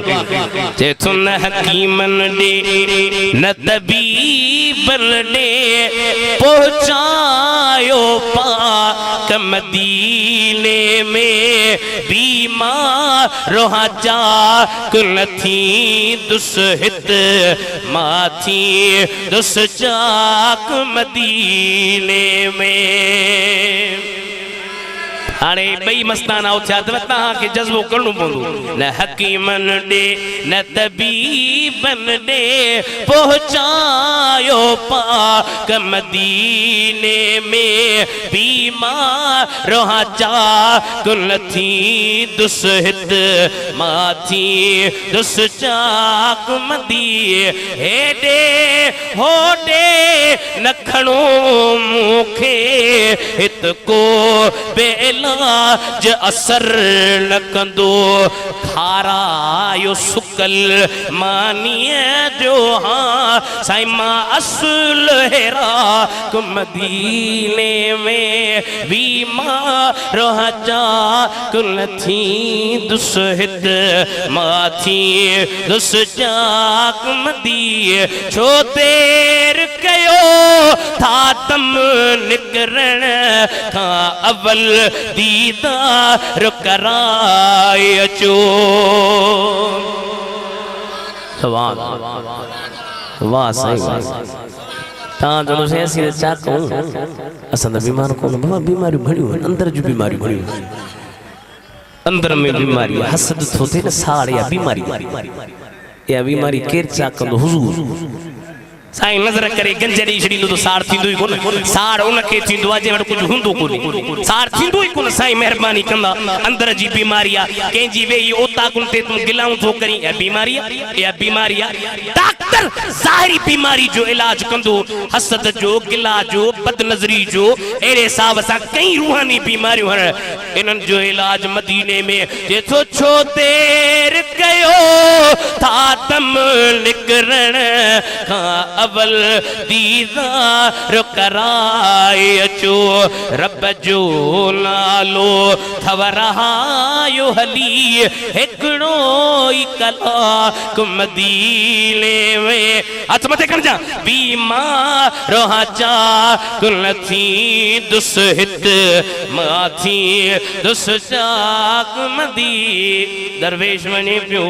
कयूं चेथो न हकीमन दे न तबीबन दे पहुंचायो पाक मदीने में बीमार रोहा जा कुल थी दुसहित माथी दुस चाक मदीने में हाणे बई मस्ताना उथिया त तव्हांखे जज़्बो करणो पवंदो न हकीमन ॾे न तबीबन ॾे पहुचायो पाक मदीने में बीमार रोहा जा कुल थी दुसहित माथी दुस चाक मदी हेॾे होॾे न खणो मूंखे हित को बेला ज असर न कंदो खारायो सुकल मानिए जो हाँ साईं मां असुल हेरा मदीने में बीमार जा कुल थी दुसहित माथी दुस चाक मदी छो देर कयो था तम निकरण का अवल दीदार कराए अचो वाह वाह सही तां जो से ऐसी चा कहूं असन बीमार को बाबा बीमारी भड़ियो अंदर जो बीमारी भड़ियो अंदर में बीमारी हसद थो थे न साड़ या बीमारी केर चा कंदो हुजूर साईं नजर करे गंज ॾेई छॾींदो तो साड़ थींदो ई कोन साड़ उनखे थींदो आहे जंहिं वटि कुझु हूंदो कोन्हे साड़ थींदो ई कोन साईं महिरबानी कंदा अंदर जी बीमारी आहे कंहिंजी वेही ओताकुनि ते तूं गिलाऊं थो करी ऐं बीमारी आहे डॉक्टर ज़ाहिरी बीमारी जो इलाज कंदो हसद जो गिला जो बदनज़री जो अहिड़े हिसाब सां कई रूहानी बीमारियूं इन्हनि जो इलाज मदीने में जेथो छो देर कयो था तम निकरण खां अवल दीदार कराए अचो रब जो नालो थव रहायो हली हिकिड़ो ई कलाक मदीने में हथ मथे कर जा बीमार जा कुल थी दुसहित माथी दुस चाक मदी दरवेश वञे पियो।